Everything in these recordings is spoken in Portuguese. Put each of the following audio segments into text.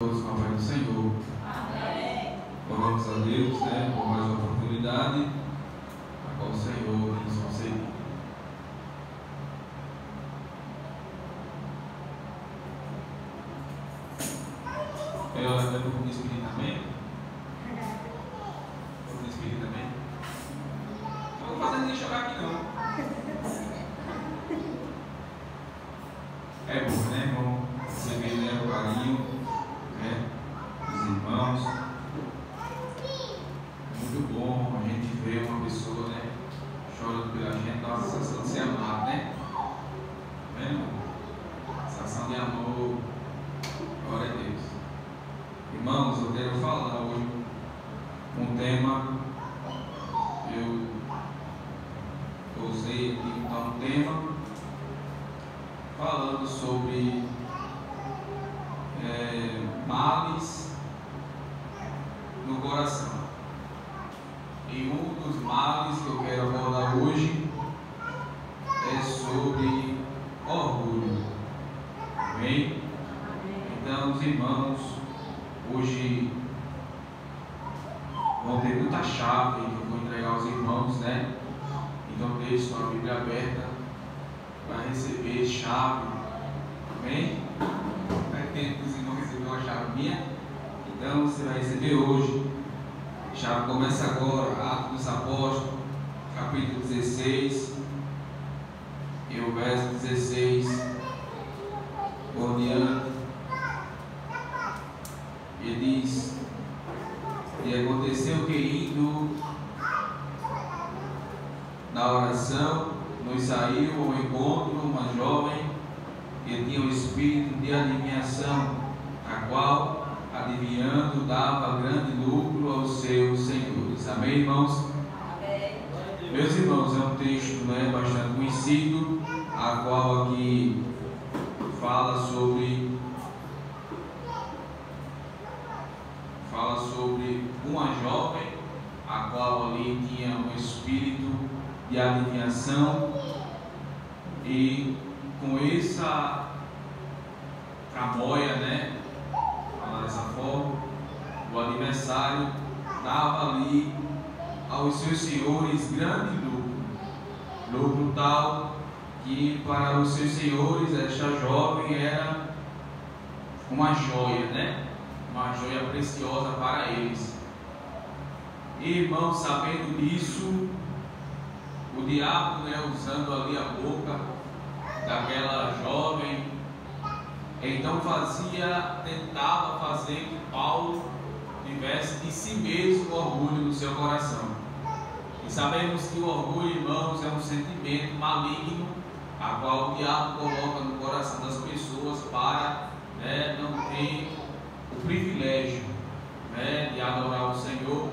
Todos com a paz do Senhor. Amém. Louvamos a Deus, por mais uma oportunidade a qual o Senhor nos concedeu. Eu lembro do Espírito também. O Espírito também. Não vou fazer ninguém chorar aqui não. É bom, né, irmão? Você vê, o carinho, dos irmãos. Muito bom a gente ver uma pessoa, chorando pela gente, dá uma sensação de ser amado, né? Tá vendo? Sensação de amor. Glória a Deus. Irmãos, eu quero falar hoje um tema. Eu usei aqui um tema falando sobre males no coração. E um dos males que eu quero abordar hoje é sobre orgulho. Amém? Então, os irmãos hoje vão ter muita chave que eu vou entregar aos irmãos, Então, deixe sua Bíblia aberta para receber chave. Amém? Faz tempo que os irmãos receberam a chave minha, então você vai receber hoje. A chave começa agora, Atos dos Apóstolos, capítulo 16, e o verso 16 por diante. Ele diz: e aconteceu que indo na oração, nos saiu ao encontro uma jovem que tinha o espírito de adivinhação, a qual, adivinhando, dava grande lucro aos seus senhores. Amém, irmãos? Amém. Meus irmãos, é um texto bastante conhecido, a qual aqui fala sobre uma jovem, a qual ali tinha um espírito de adivinhação, e com essa tramóia, falar dessa forma, o adversário dava ali aos seus senhores grande lucro tal que para os seus senhores esta jovem era uma joia, uma joia preciosa para eles. E, irmãos, sabendo disso, o diabo, usando ali a boca daquela jovem, então tentava fazer que Paulo tivesse de si mesmo orgulho no seu coração. E sabemos que o orgulho, irmãos, é um sentimento maligno, a qual o diabo coloca no coração das pessoas para não ter o privilégio de adorar o Senhor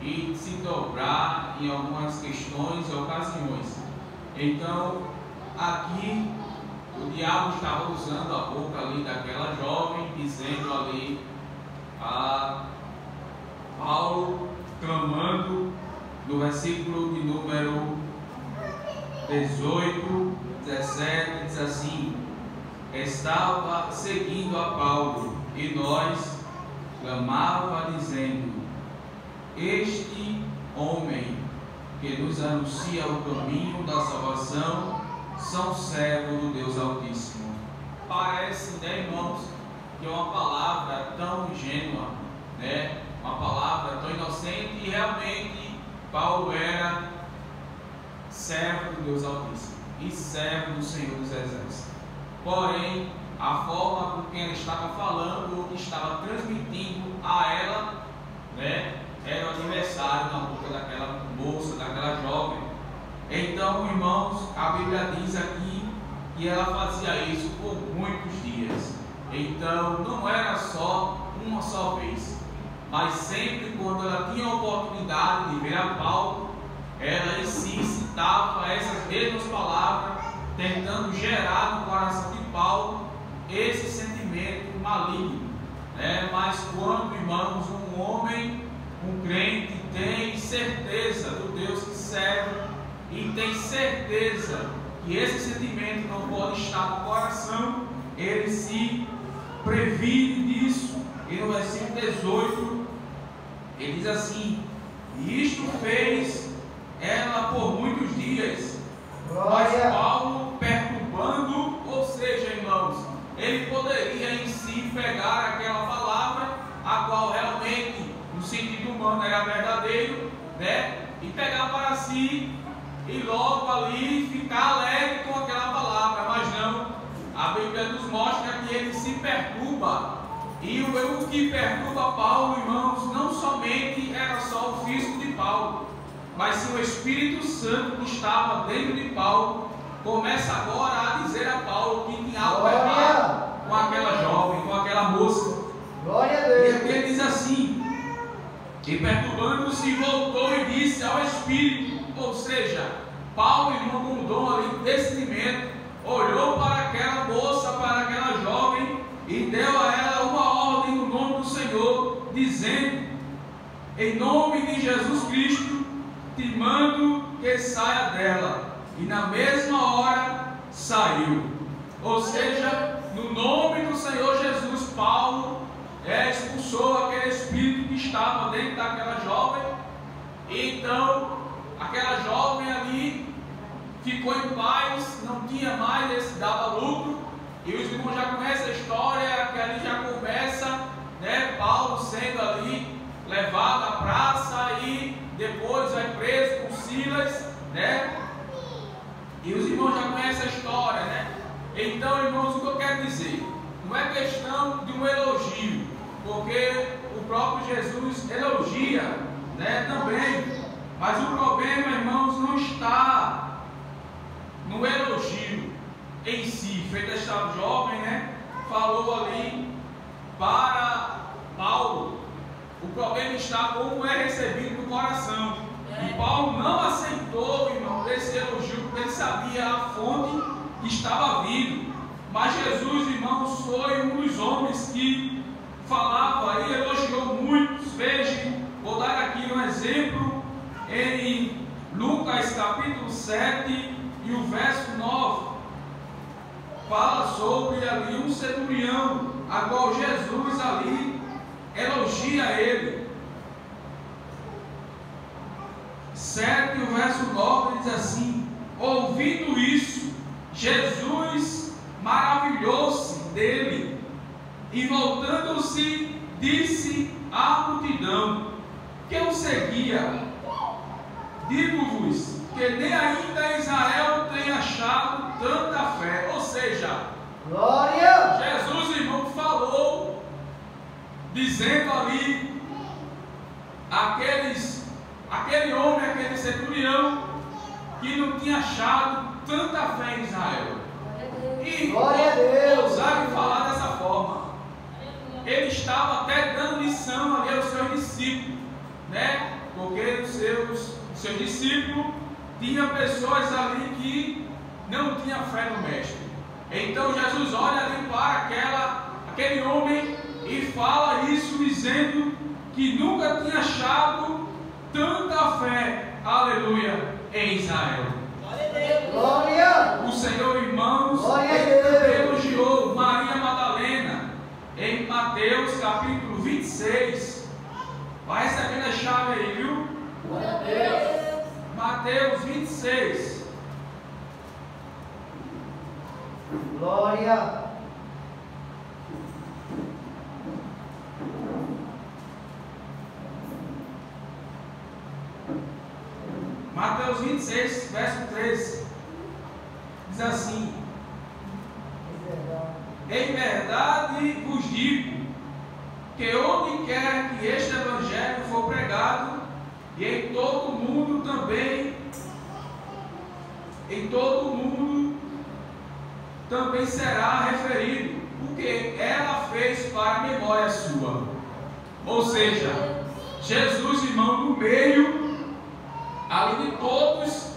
e se dobrar em algumas questões e ocasiões. Então, aqui o diabo estava usando a boca ali daquela jovem, dizendo ali a Paulo, clamando no versículo de número 18, 17, diz assim: estava seguindo a Paulo, e nós clamava dizendo: este homem que nos anuncia o caminho da salvação são servos do Deus Altíssimo. Parece, irmãos, que é uma palavra tão ingênua, uma palavra tão inocente, e realmente Paulo era servo do Deus Altíssimo e servo do Senhor dos Exércitos. Porém, a forma com que ela estava falando, ou que estava transmitindo a ela, era o adversário na boca daquela moça, daquela jovem. Então, irmãos, a Bíblia diz aqui que ela fazia isso por muitos dias. Então, não era só uma só vez, mas sempre quando ela tinha a oportunidade de ver a Paulo, ela em si citava essas mesmas palavras, tentando gerar no coração de Paulo esse sentimento maligno. Mas quando, irmãos, um homem, um crente, tem certeza do Deus que serve e tem certeza que esse sentimento não pode estar no coração, ele se previne disso, 18, ele diz assim: e isto fez ela por muitos dias, mas Paulo perturbando, ou seja, irmãos, ele poderia em si pegar aquela palavra, a qual realmente, no sentido humano, era verdadeiro, né? E pegar para si e logo ali ficar alegre com aquela palavra, mas não. A Bíblia nos mostra que ele se perturba. E o que perturba Paulo, irmãos, não somente era só o físico de Paulo, mas sim o Espírito Santo que estava dentro de Paulo, começa agora a dizer a Paulo que tinha algo errado com aquela jovem, com aquela moça. Glória a Deus. E aqui ele diz assim: e perturbando-se, voltou e disse ao Espírito, ou seja, Paulo, irmão, com um dom ali de discernimento, olhou para aquela moça, para aquela jovem, e deu a ela uma ordem no nome do Senhor, dizendo: em nome de Jesus Cristo, te mando que saia dela. E na mesma hora saiu. Ou seja, no nome do Senhor Jesus, Paulo expulsou aquele espírito que estava dentro daquela jovem. E então, aquela jovem ali ficou em paz, não tinha mais esse dava lucro. E os irmãos já conhecem a história, que ali já começa, né, Paulo sendo ali levado à praça e depois vai preso com Silas, né? E os irmãos já conhecem a história, né? Então, irmãos, o que eu quero dizer? Não é questão de um elogio, porque o próprio Jesus elogia, né, também. Mas o problema, irmãos, não está no elogio em si. Feita esta jovem, né, falou ali para Paulo. O problema está como é recebido no coração. E Paulo não aceitou, irmão, esse elogio, porque ele sabia a fonte que estava vindo. Mas Jesus, irmãos, foi um dos homens que falava e elogiou muitos. Veja, vou dar aqui um exemplo em Lucas capítulo 7 e o verso 9. Fala sobre ali um centurião, a qual Jesus ali elogia ele. 7, o verso 9 diz assim: ouvindo isso, Jesus maravilhou-se dele e voltando-se disse à multidão que o seguia: digo-vos que nem ainda Israel tem achado tanta fé. Ou seja, Glória. Jesus, irmão, falou, dizendo ali, aquele homem, aquele centurião, que não tinha achado tanta fé em Israel. E ousaram falar dessa forma. Ele estava até dando lição ali aos seus discípulos, né? Porque os seus discípulos tinham pessoas ali que não tinham fé no Mestre. Então Jesus olha ali para aquele homem e fala isso, dizendo que nunca tinha achado tanta fé, aleluia, em Israel. Glória. O Senhor, irmãos, Glória ele também elogiou Maria Madalena em Mateus capítulo 26. Vai recebendo a chave aí, viu? Glória a Deus. Mateus 26. Glória. Mateus 26, verso 13. Diz assim: em verdade vos digo que onde quer que este evangelho for pregado, e em todo o mundo também será referido, porque ela fez para a memória sua. Ou seja, Jesus, irmão, no meio ali de todos,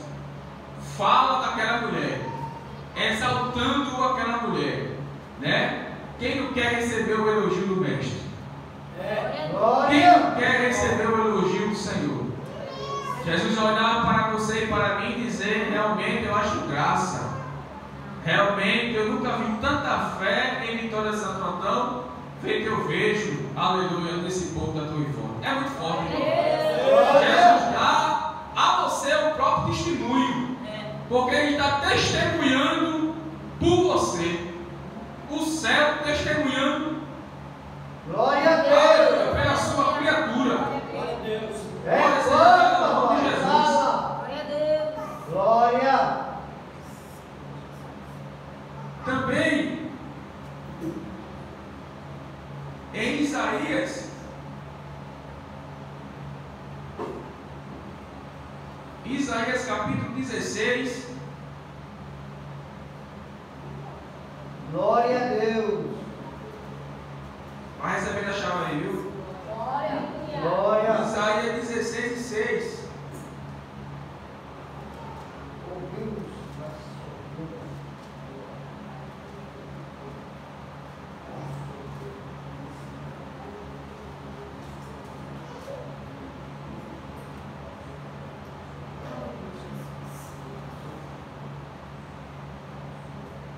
fala daquela mulher, exaltando aquela mulher, né? Quem não quer receber o elogio do Mestre? Quem não quer receber o elogio do Senhor? Jesus olhar para você e para mim e dizer: realmente eu acho graça, realmente eu nunca vi tanta fé em Vitória Santo Antão feito eu vejo aleluia, desse povo da Torre Forte. É muito forte, irmão. Jesus dá a você o próprio testemunho, porque Ele está testemunhando por você. O céu testemunhando, Glória a Deus. pela sua criatura. Glória a Deus. Glória seja o nome de Jesus. Glória a Deus. Glória. Também em Isaías, capítulo 16, Glória a Deus. vai recebendo a chave aí, viu? Glória. Isaías 16 e 6. Ouvimos.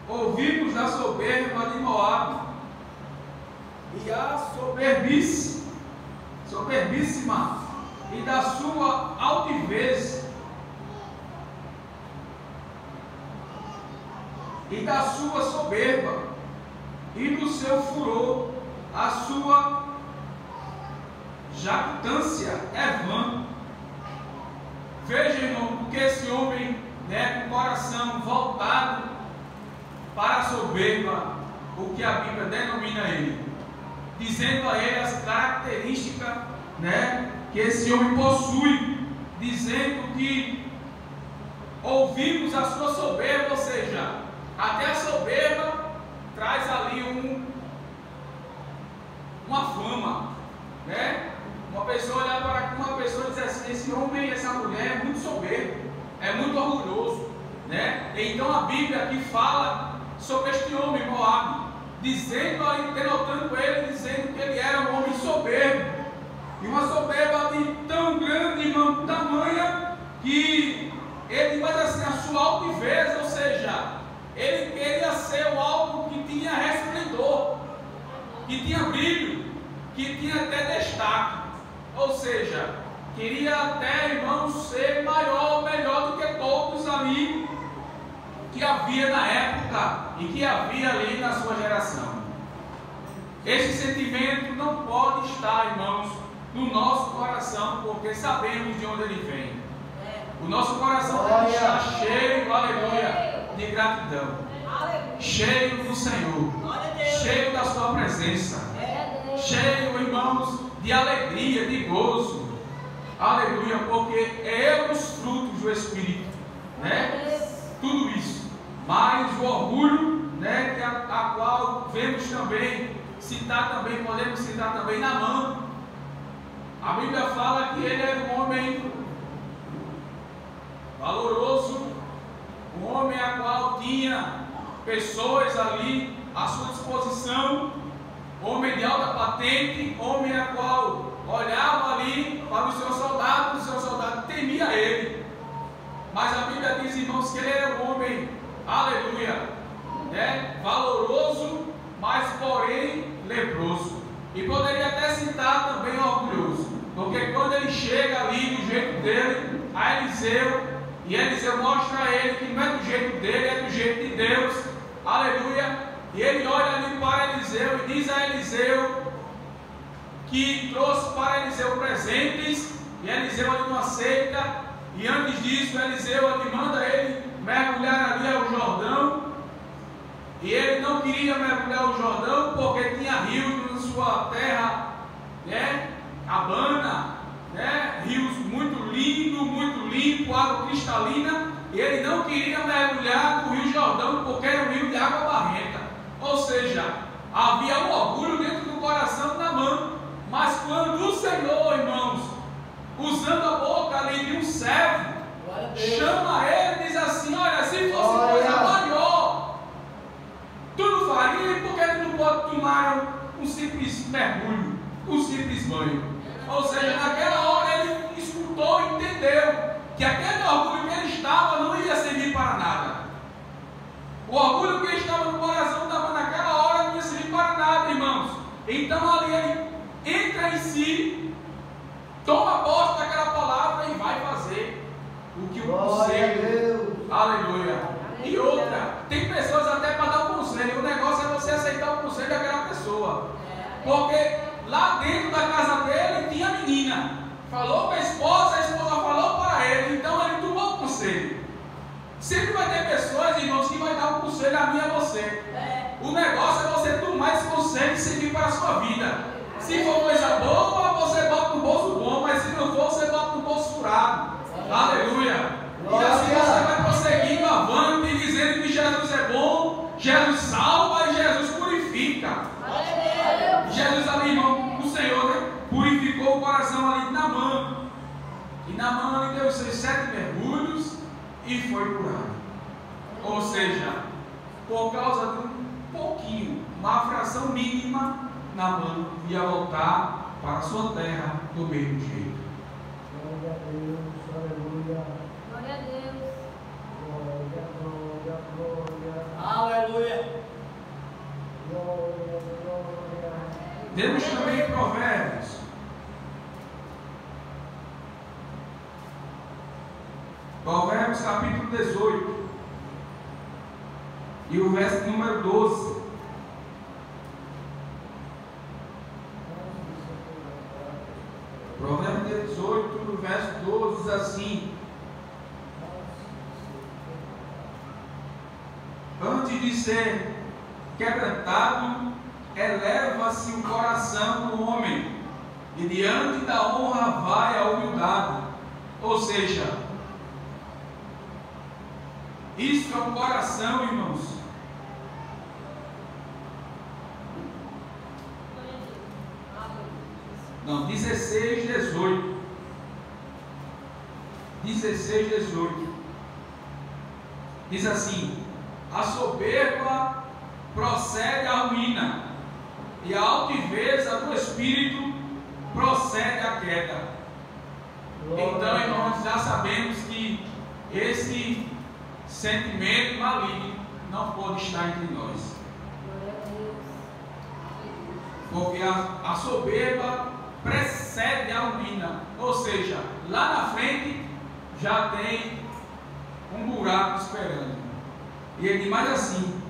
Ouvimos da soberba de Moabe e a soberbíssima e da sua altivez e da sua soberba e do seu furor, a sua jactância é vã. Veja, irmão, porque esse homem, com o coração voltado para a soberba, o que a Bíblia denomina ele, dizendo a ele as características, que esse homem possui, dizendo que ouvimos a sua soberba, ou seja, até a soberba traz ali uma fama, uma pessoa olhar para uma pessoa e dizer assim: esse homem, essa mulher é muito soberbo, é muito orgulhoso, Então a Bíblia aqui fala sobre este homem, Moabe, dizendo ali, denotando ele, dizendo que ele era um homem soberbo, e uma soberba de tão grande, irmão, tamanha, que ele vai assim, a sua altivez, ou seja, ele queria ser algo que tinha resplendor, que tinha brilho, que tinha até destaque, ou seja, queria até, irmão, ser maior, melhor do que todos ali que havia na época e que havia ali na sua geração. Esse sentimento não pode estar, irmãos, no nosso coração, porque sabemos de onde ele vem. O nosso coração deve estar cheio, aleluia, de gratidão, cheio do Senhor, cheio da sua presença, cheio, irmãos, de alegria, de gozo, aleluia, porque é os frutos do Espírito, tudo isso. Mas o orgulho, a qual vemos também, podemos citar também Naamã. A Bíblia fala que ele era um homem valoroso, um homem a qual tinha pessoas ali à sua disposição, homem de alta patente, homem a qual olhava ali para os seus soldados temia ele. Mas a Bíblia diz, irmãos, que ele era um homem, aleluia, valoroso, mas porém leproso. E poderia até citar também orgulhoso, porque quando ele chega ali do jeito dele, a Eliseu, e Eliseu mostra a ele que não é do jeito dele, é do jeito de Deus, aleluia. E ele olha ali para Eliseu e diz a Eliseu que trouxe para Eliseu presentes, e Eliseu ali não aceita. E antes disso, Eliseu ali manda ele mergulhar ali ao Jordão. E ele não queria mergulhar o Jordão porque tinha rios na sua terra, Abana, rios muito lindos, muito limpos, água cristalina. E ele não queria mergulhar no Rio Jordão porque era um rio de água barrenta. Ou seja, havia um orgulho dentro do coração de Naamã. Mas quando o Senhor, irmãos, usando a boca ali de um servo, chama ele e diz assim: olha, se fosse coisa maior, tu não faria, porque tu não pode tomar um simples mergulho, um simples banho. Ou seja, naquela hora ele escutou e entendeu que aquele orgulho que ele estava não ia servir para nada. O orgulho que estava no coração naquela hora não ia servir para nada, irmãos. Então ali ele si, toma posse daquela palavra e vai fazer o que o conselho. Aleluia. E outra, tem pessoas até para dar um conselho. O negócio é você aceitar o conselho daquela pessoa. Porque lá dentro da casa dele tinha a menina. Falou para a esposa falou para ele. Então ele tomou o conselho. Sempre vai ter pessoas, irmãos, que vai dar um conselho a mim e a você. O negócio é você tomar esse conselho e seguir para a sua vida. Se for coisa boa, você bota no bolso bom, mas se não for, você bota no bolso furado. Aleluia. E assim você vai prosseguindo avante e dizendo que Jesus é bom, Jesus salva e Jesus purifica. Jesus ali, irmão, o Senhor, né, purificou o coração ali de Naamã. E Naamã deu os seus 7 mergulhos e foi curado. Ou seja, por causa de um pouquinho, uma fração mínima, Naamã ia voltar para a sua terra do mesmo jeito. Glória a Deus, aleluia. Glória a Deus. Glória, glória, glória. Aleluia. Glória, glória. Temos também Provérbios. Provérbios capítulo 18. E o verso número 12. Provérbios 18, no verso 12, diz assim: antes de ser quebrantado, eleva-se o coração do homem, e diante da honra vai a humildade. Ou seja, isso é o coração, irmãos. Não, 16, 18. 16, 18. Diz assim: a soberba procede à ruína, e a altiveza do espírito procede à queda. Então, irmãos, já sabemos que esse sentimento maligno não pode estar entre nós. Porque a soberba precede a ruína, ou seja, lá na frente já tem um buraco esperando. E ele diz mais assim: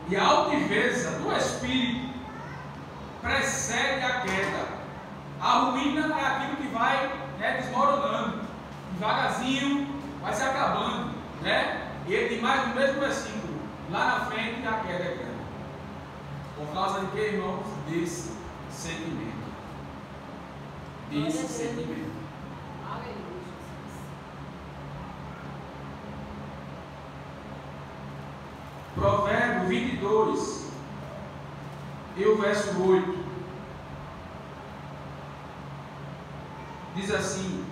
e a altiveza do espírito precede a queda. A ruína é aquilo que vai, né, desmoronando, devagarzinho vai se acabando, né? E ele diz mais no mesmo versículo: lá na frente a queda é grande. Por causa de que, irmãos? Desse sentimento. Desse sentimento. Provérbio 22 e o verso 8 diz assim: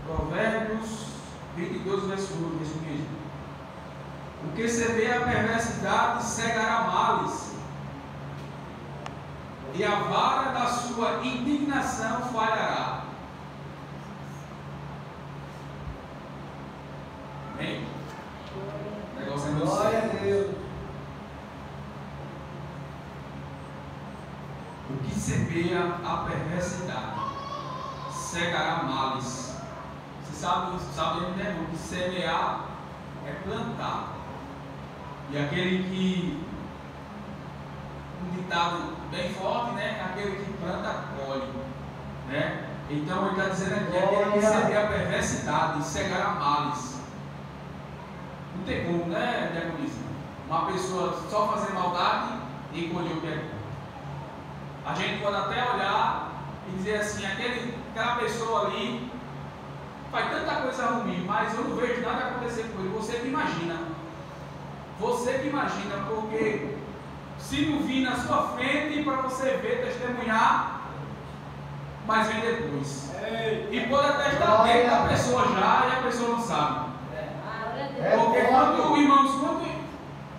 Provérbios 22, verso 8, isso mesmo. O que semeia a perversidade cegará males, e a vara da sua indignação falhará. Amém? O negócio é muito Glória a sério. Deus. O que semeia a perversidade cegará males. Você sabe, né, irmão, que semear é plantar. E aquele que, um ditado bem forte, né? Aquele que planta, colhe, né? Então ele está dizendo aqui: aquele que semeia a perversidade cegará males. Não tem como, né, diaconisa? Uma pessoa só fazer maldade e colher o que é bom. A gente pode até olhar e dizer assim: aquela pessoa ali faz tanta coisa ruim, mas eu não vejo nada acontecer com ele. Você que imagina. Você que imagina, porque se não vir na sua frente para você ver, testemunhar, mas vem depois. E pode até estar dentro da pessoa já e a pessoa não sabe. Porque quando, irmãos, quando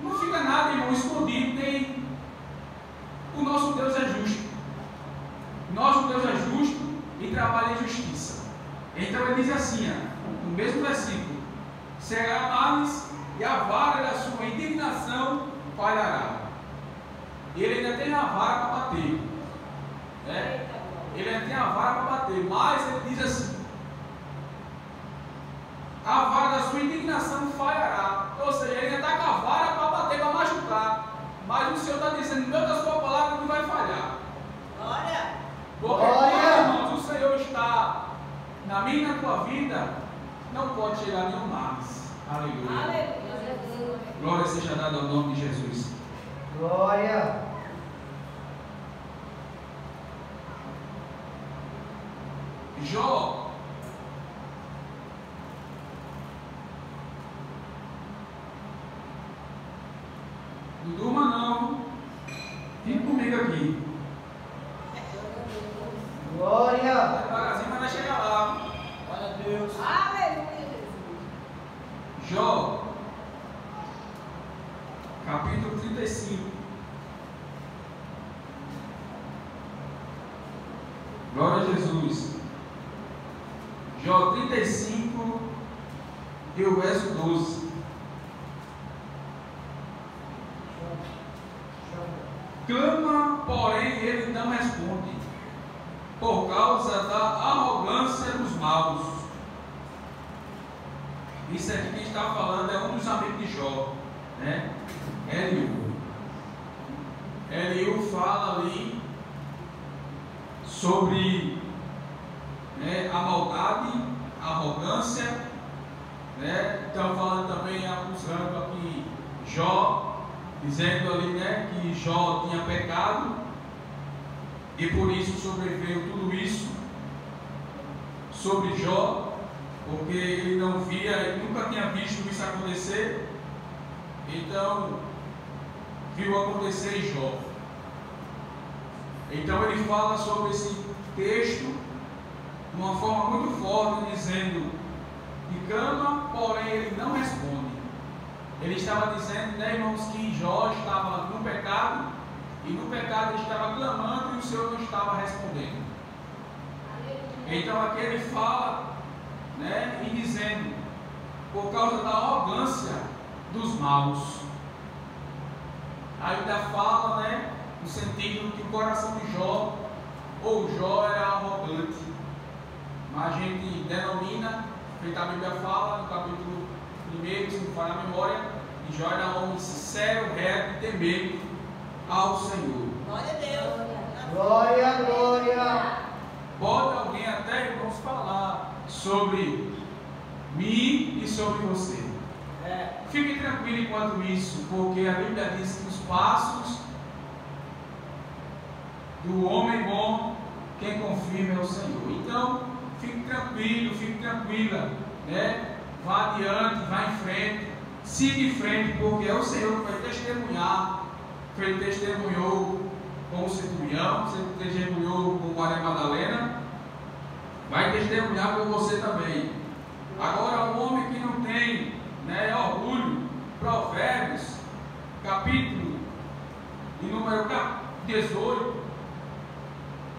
não fica nada, irmão, escondido, tem. O nosso Deus é justo. Nosso Deus é justo e trabalha em justiça. Então ele diz assim, no mesmo versículo: cegará males e a vara da sua indignação falhará. E ele ainda tem a vara para bater. ele, mas ele diz assim: a vara da sua indignação falhará. Ou seja, ele ainda está com a vara para bater, para machucar. Mas o Senhor está dizendo: no meio da sua palavra não vai falhar. Glória. Porque quando, irmãos, o Senhor está na minha e na tua vida, não pode chegar nenhum mais. Aleluia. Aleluia. Glória seja dada ao nome de Jesus. Glória. Jó, não durma não, fique comigo aqui. Glória. Devagarzinho, mas vai chegar lá. Glória a Deus. Aleluia, Jesus. Jó, capítulo 35. Glória a Jesus. Jó 35 e o verso 12. Clama, porém ele não responde, por causa da arrogância dos maus. Isso aqui quem está falando é um dos amigos de Jó, né? Eliú. Eliú fala ali sobre, né, a maldade, a arrogância, né? Estão falando também, acusando aqui Jó, dizendo ali, né, que Jó tinha pecado e por isso sobreveio tudo isso sobre Jó, porque ele não via, ele nunca tinha visto isso acontecer, então viu acontecer em Jó. Então ele fala sobre esse texto de uma forma muito forte, dizendo que clama, porém ele não responde. Ele estava dizendo, né, irmãos, que Jó estava no pecado, e no pecado ele estava clamando e o Senhor não estava respondendo. Então aqui ele fala, né, e dizendo, por causa da arrogância dos maus. Ainda fala, né, no sentido que o coração de Jó, ou Jó era arrogante, mas a gente denomina, feita a Bíblia fala, no capítulo 1, se não falha a memória, que Jó era homem sincero, reto e temente ao Senhor. Glória a Deus. Glória, glória. Pode alguém até, irmãos, falar sobre mim e sobre você. Fique tranquilo enquanto isso, porque a Bíblia diz que os passos do homem bom, quem confirma é o Senhor. Então, fique tranquilo, fique tranquila, né? Vá adiante, vá em frente, siga em frente, porque é o Senhor que vai testemunhar, que ele testemunhou com o centurião, você testemunhou com Maria Madalena, vai testemunhar com você também. Agora, o homem que não tem, né, orgulho, Provérbios, capítulo de número 18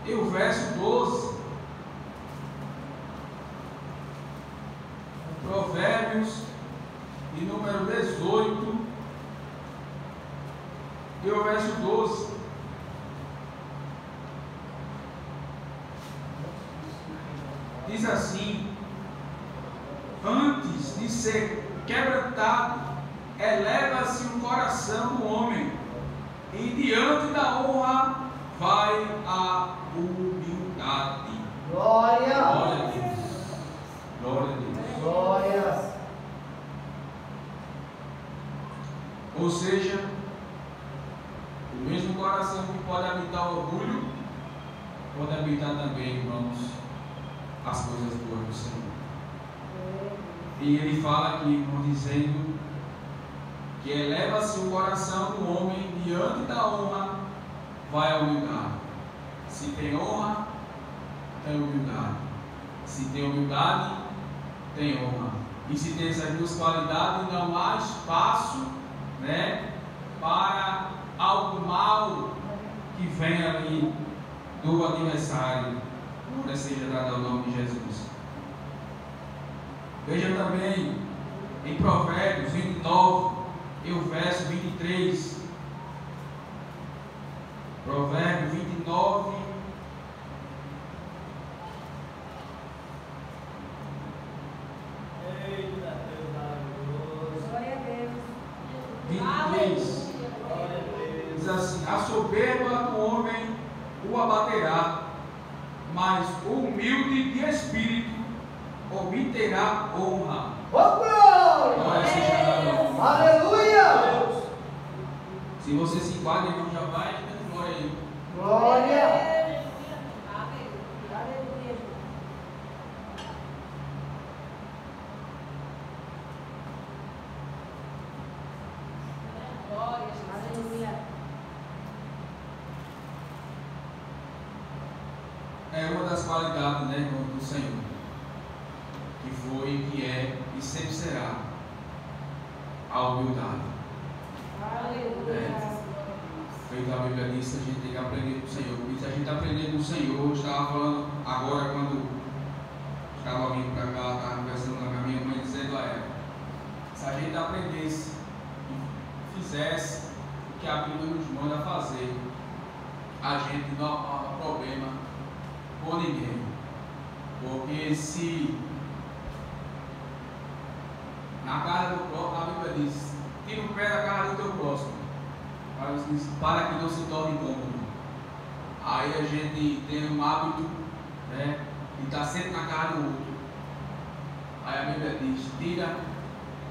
e o verso 12. Provérbios de número 18 e o verso 12. Diz assim: antes de ser quebrantado, eleva-se o coração do homem, e diante da honra vai a humildade. Glória. Glória a Deus. Glória a Deus. Glória. Ou seja, o mesmo coração que pode habitar o orgulho, pode habitar também, irmãos, as coisas boas do Senhor. E ele fala aqui, irmão, dizendo que eleva-se o coração do homem, diante da honra vai a humildade. Se tem honra, tem humildade. Se tem humildade, tem honra. E se tem essas duas qualidades, não há espaço, né, para algo mal que vem ali do adversário. Glória seja dada ao nome de Jesus. Veja também em Provérbios 29 e o verso 23. Provérbios 29 abaterá, mas o humilde de espírito obterá honra. Oh, glória! Glória seja Deus. Aleluia! Se você se enquadra, irmão, já vai dando glória aí. Glória! É uma das qualidades, né, do Senhor, que foi, que é e sempre será a humildade. Feito a Bíblia diz, a gente tem que aprender com o Senhor. E se a gente aprender com o Senhor, eu estava falando agora quando estava vindo para cá, estava conversando com a minha mãe, dizendo a ela, se a gente aprendesse e fizesse o que a Bíblia nos manda fazer, a gente não há problema com ninguém. Porque se na casa do próximo, a Bíblia diz, tira o pé da casa do teu próximo, para que não se torne incômodo. Aí a gente tem um hábito, né, de estar sempre na casa do outro. Aí a Bíblia diz, tira,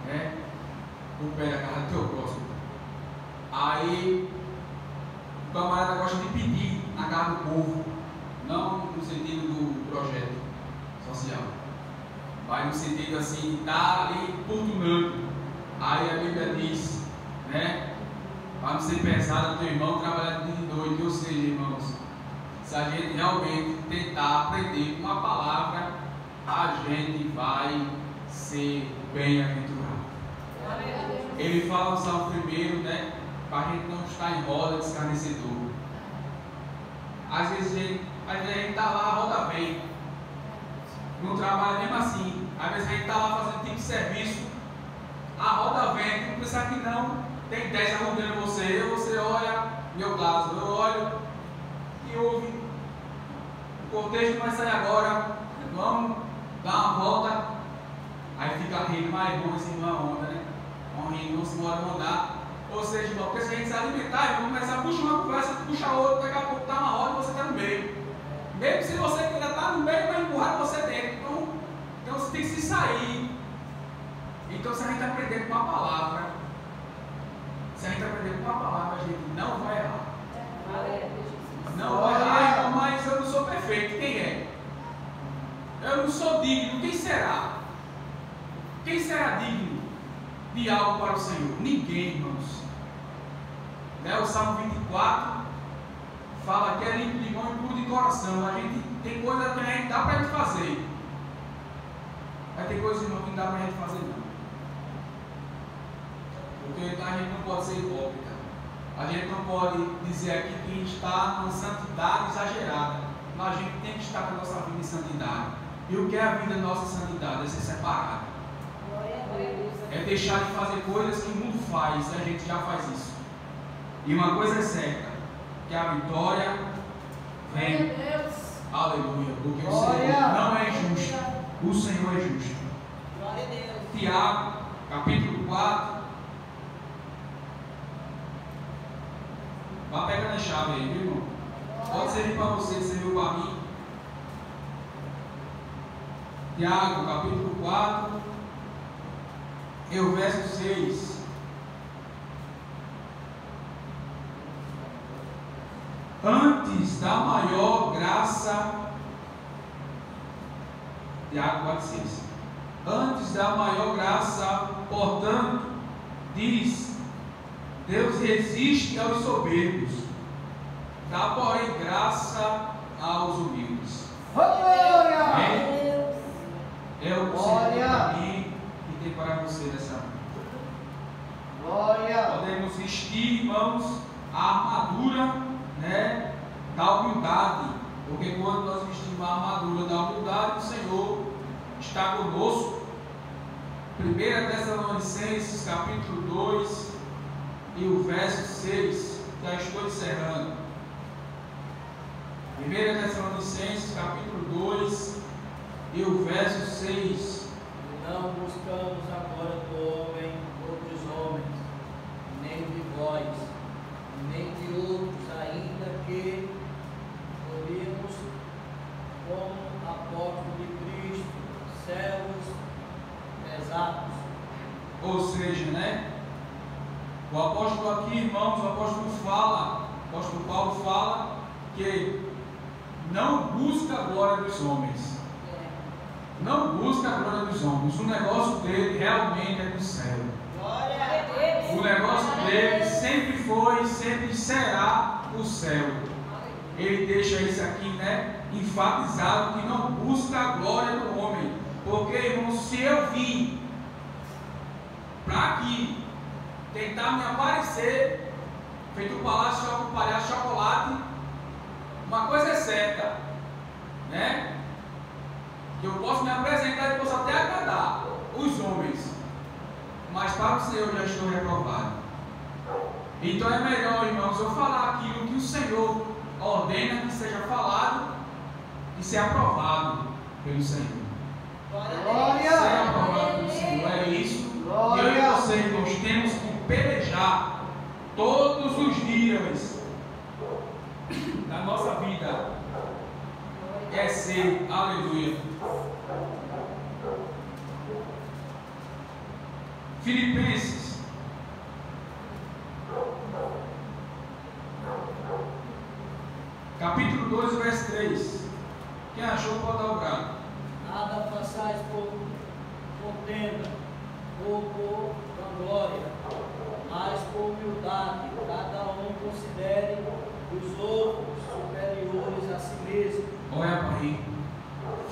né, o pé da casa do teu próximo. Aí o camarada gosta de pedir na casa do povo, não no sentido do projeto social, vai no sentido assim, está ali importunando. Aí a Bíblia diz, né, para não ser pesado, teu irmão trabalhar de noite. Ou seja, irmãos, se a gente realmente tentar aprender uma palavra, a gente vai ser bem-aventurado. Ele fala no Salmo 1, né, para a gente não estar em roda de escarnecedor. Às vezes a gente está lá, a roda vem, não trabalha mesmo assim. Às vezes a gente está lá fazendo tipo de serviço, a roda vem, tu pensar que não, tem 10 arrumando você olha, meu caso, eu olho e ouve, o cortejo vai sair agora, vamos dar uma volta, aí fica rindo, mas vamos assim numa onda, né? Vamos rindo, vamos embora mandar. Ou seja, irmão, porque se a gente se alimentar, vamos começar a puxar uma conversa, puxa outra, daqui a pouco está uma roda e você está no meio. Mesmo se você ainda está no meio, vai empurrar você dentro. Então você tem que se sair. Então, se a gente aprender com uma palavra, a gente não vai errar. Não vai errar, mas eu não sou perfeito. Quem é? Eu não sou digno. Quem será? Quem será digno de algo para o Senhor? Ninguém, irmãos. Né? O Salmo 24 fala que é limpo de mão e puro de coração. A gente tem coisa que a gente dá para a gente fazer. Mas tem coisas, irmão, que não dá para a gente fazer, não. Porque a gente não pode ser hipócrita. A gente não pode dizer aqui que está numa santidade exagerada. Mas a gente tem que estar com a nossa vida em santidade. E o que é a vida nossa em santidade? É ser separado. É deixar de fazer coisas que o mundo faz. E a gente já faz isso. E uma coisa é certa, que a vitória vem. Aleluia. Porque o Senhor não é injusto. O Senhor é justo. Glória a Deus. Tiago, capítulo 4. Vá pegando a chave aí, viu, irmão? Pode servir para você, serviu para mim. Tiago, capítulo 4, e o verso 6. Antes da maior graça, Tiago 4, 6. Antes da maior graça, portanto, diz: Deus resiste aos soberbos, dá porém graça aos humildes. Glória! É o que o Senhor tem para mim e tem para você nessa noite. Glória! Podemos vestir, irmãos, a armadura, né, da humildade, porque quando nós vestimos a armadura da humildade, o Senhor está conosco. 1 Tessalonicenses, capítulo 2, e o verso 6, já estou encerrando. 1 Tessalonicenses, capítulo 2, e o verso 6. Não buscamos agora do homem ou dos homens, nem de vós, nem de outros, ainda que que não busca a glória dos homens. Não busca a glória dos homens. O negócio dele realmente é do céu. Glória a Deus. O negócio dele sempre foi e sempre será o céu. Ele deixa isso aqui, né, enfatizado, que não busca a glória do homem. Porque, irmão, se eu vim para aqui tentar me aparecer, feito um palhaço chocolate, uma coisa é certa, né? Que eu posso me apresentar e posso até agradar os homens, mas para o Senhor já estou reprovado. Então é melhor, irmãos, eu falar aquilo que o Senhor ordena que seja falado e ser aprovado pelo Senhor. Glória. Ser aprovado pelo Senhor, é isso. Glória. Eu e você, irmãos, temos que pelejar todos os dias da nossa vida. É ser, aleluia. Filipenses capítulo 2, verso 3. Quem achou pode dar o brado. Nada façais por contenda ou por vanglória, mas por humildade, cada um considere os outros superiores a si mesmo. Olha para aí.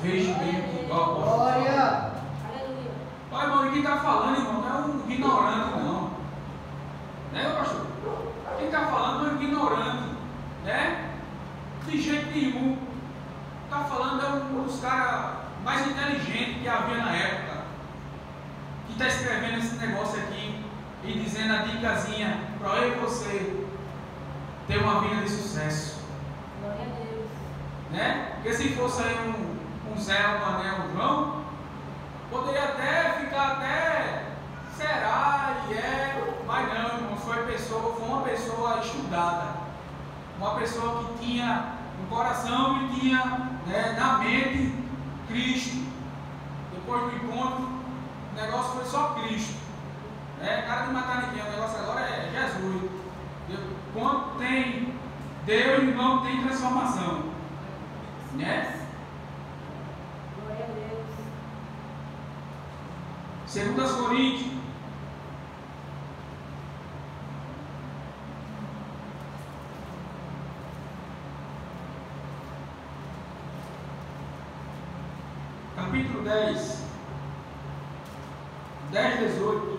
Veja bem o que o apóstolo fala. Glória. Pai, irmão, ninguém está falando, irmão, não é um ignorante, não. Né, pastor? Quem está falando não é um ignorante, né? De jeito nenhum. Está falando é um dos caras mais inteligentes que havia na época, que está escrevendo esse negócio aqui e dizendo a dicasinha para eu e você ter uma vida de sucesso. Glória a Deus. Né? Porque se fosse aí um Zé, um Mané, um João, poderia até ficar até será e é, mas não, irmão, foi uma pessoa estudada, uma pessoa que tinha no coração e tinha, né, na mente Cristo. Depois do encontro, o negócio foi só Cristo, né? Cara de matar ninguém, o negócio agora é Jesus. Quando tem Deus, irmão, tem transformação, né? Glória a Deus. 2 Coríntios capítulo 10, 18.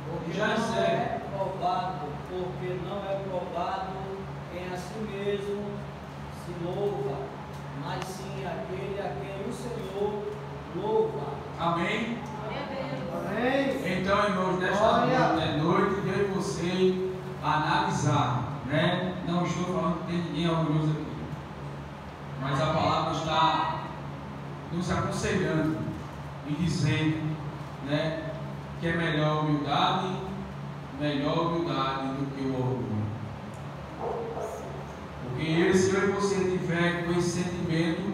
Porque Já não encerra. é provado, porque não é provado quem a si mesmo se louva, mas sim aquele a quem o Senhor louva. Amém? Glória a Deus. Amém. Então, irmãos, nesta Glória. noite, eu e você analisar, né? Não estou falando que tem ninguém orgulhoso aqui, mas a palavra está nos aconselhando e dizendo, né, que é melhor humildade do que o orgulho. Porque se eu e você tiver com esse sentimento,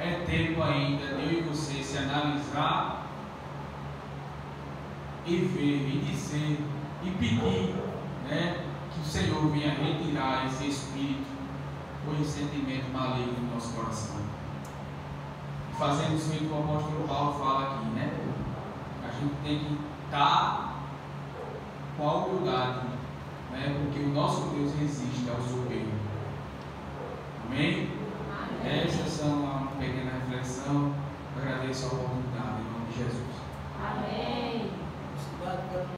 é tempo ainda de eu e você se analisar e ver, e dizer, e pedir, né, que o Senhor venha retirar esse espírito ou esse sentimento maligno do nosso coração. Fazendo isso que o apóstolo Paulo fala aqui, né? A gente tem que estar com a humildade, né? Porque o nosso Deus resiste ao soberbo. Amém? Essas são uma pequena reflexão. Eu agradeço a oportunidade em nome de Jesus. Amém. Cidade